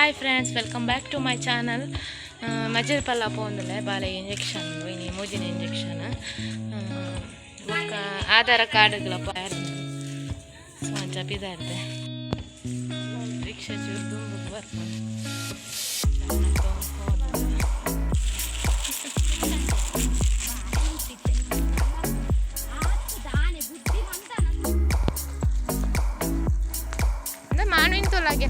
Hi friends, welcome back to my channel. ಮಜರ್ ಪಲ್ಲ ಪೋಂದಲೆ ಬಾಲೆ ಇಂಜೆಕ್ಷನ್ ಇನಿ ಮೂಜಿನ ಇಂಜೆಕ್ಷನ್ ಬೊಕ್ಕ ಆಧಾರ ಕಾರ್ಡ್ಗಳ ಸೊ ಅಂಚ ಪಿದಾರ್ದೆ ರಿಕ್ಷಾ ಚೂರು ದುಂಬುಗ್ ಬರ್ಕೊಂಡು ಮಾನು ಇಂತೋಲಾಗೆ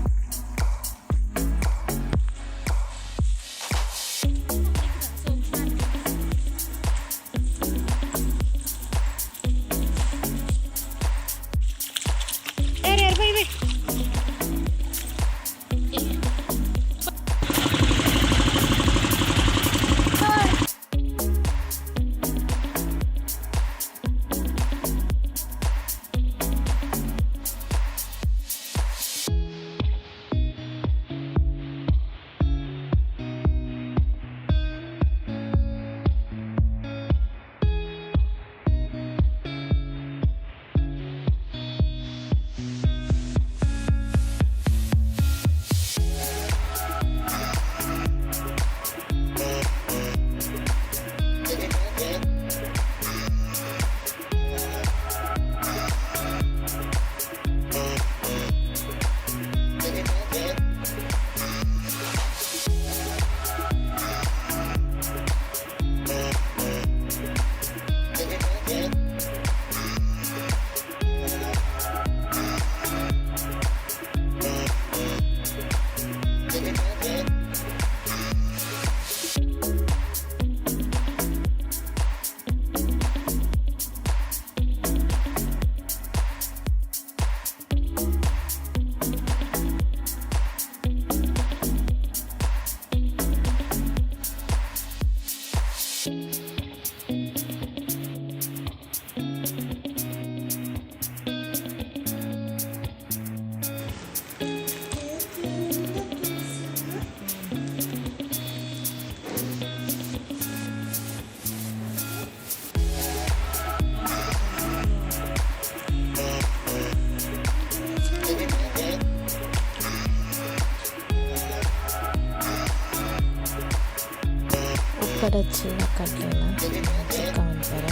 ಉಪ್ಪಡಚ್ಚಿ ಕಡ್ಲೆಲ್ಲ ಚಿಕ್ಕ ಅಂತಾರೆ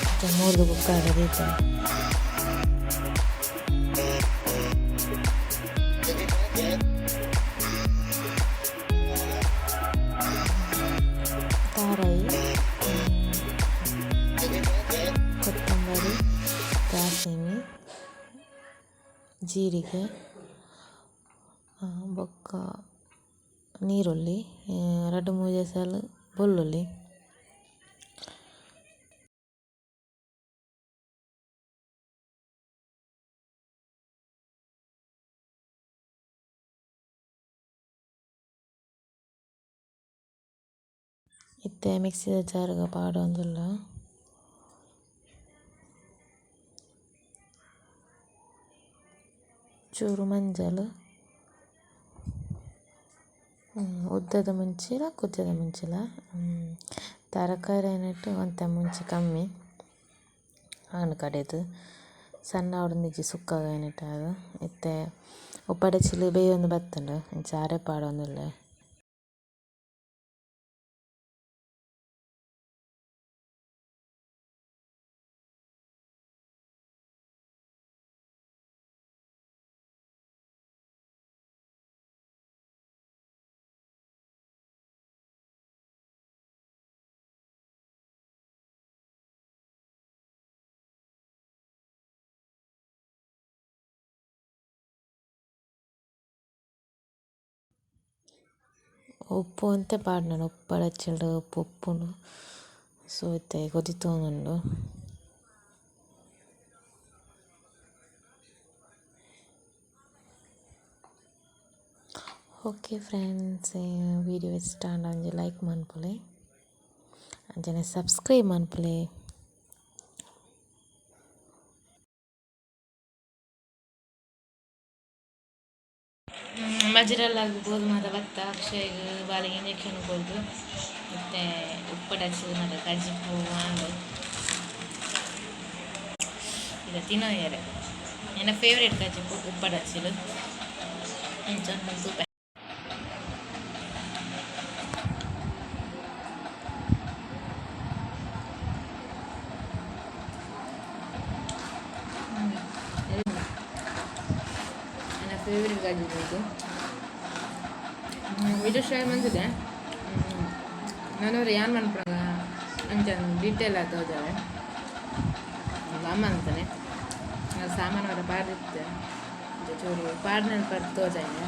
ಮತ್ತು 3 ಬುಕ್ಕ ಅಡದಿದೆ. ತಾರಾಯಿ, ಕೊತ್ತಂಬರಿ, ದಾಸಿಮಿ, ಜೀರಿಗೆ, ಬೊಕ್ಕ ನೀರುಳ್ಳಿ, 2-3 ಎಸಳು ಬೆಳ್ಳುಳ್ಳಿ, ಇತ್ತೆ ಮಿಕ್ಸಿದ ಜಾರ್ಗ ಪಾಡೊಂದುಲ್ಲ. ಚೂರು ಮಂಜಲ್, ಉದ್ದದ ಮುಂಚಿಲ ಕುದ್ದದ ಮುಂಚಿಲ, ತರಕಾರಿ ಏನಿಟ್ಟು ಒಂತೆ ಮುಂಚಿ ಕಮ್ಮಿ ಆಂಡ್ ಕಡೆದು ಸಣ್ಣ ಅವಡಂದಿಜ್ಜಿ ಸುಕ್ಕಾಗ ಏನಿಟ್ಟು ಅದು ಇತ್ತೆ ಉಪ್ಪಡಚಿಲು ಬೇಯೊಂದು ಬತ್ತಂಡು ಇಂಚ ಅರೆ ಪಾಡೊಂದುಲ್ಲ. ಉಪ್ಪು ಅಂತೆ ಪಾಡ್ನಡು ಉಪ್ಪಡಚ್ಚಿಲ್ಡು ಉಪ್ಪುಂಡು ಸೊ ಇತ್ತೆ ಕೊದಿತೋಂದುಂಡು. ಓಕೆ ಫ್ರೆಂಡ್ಸ್, ವಿಡಿಯೋ ಇಷ್ಟ ಆಂಡಂಜಿ ಲೈಕ್ ಮನ್ಪುಲೆ, ಅಂಚನೆ ಸಬ್ಸ್ಕ್ರೈಬ್ ಮನ್ಪುಲೆ. ಮಜರಲ್ಲಾಗ್ಬೋದು ಮಾತ ಭತ್ತ ಅಕ್ಷಯಗ್ ಬಾಲಿಗೆ ಇಂಜೆಕ್ಷನ್ ಕೊಡ್ದು ಮತ್ತು ಉಪ್ಪಡಚ್ಚು ಮತ್ತು ಕಜ್ಜಿಪ್ಪು ಮಾಂಡು ಇದು ತಿನ್ನೋಯರೆ ನನ್ನ ಫೇವ್ರೇಟ್ ಕಜ್ಜಿಪ್ಪು ಉಪ್ಪಡಚ್ಚಲು ಇಂಚೊಂದು ತೂಪೆ ಫೇವ್ರೇಟ್ ಆಗಿದ್ದು ಇದು ವಿಡಿಯೋ ಶೇರ್ ಮಂದಿದೆ ನಾನವ್ರು ಏನು ಮಾಡ್ಬಿಡಂಗ ಅಂಚ ಡೀಟೇಲ್ ಆಗೋದಾವೆ ಅಮ್ಮ ಅಂತಾನೆ ಸಾಮಾನು ಅವರ ಪಾಡಿತ್ತೆ ಚೂರು ಪಾಡ್ನಲ್ಲಿ ಪಡ್ದು ತೋಜಾಯ್ನೆ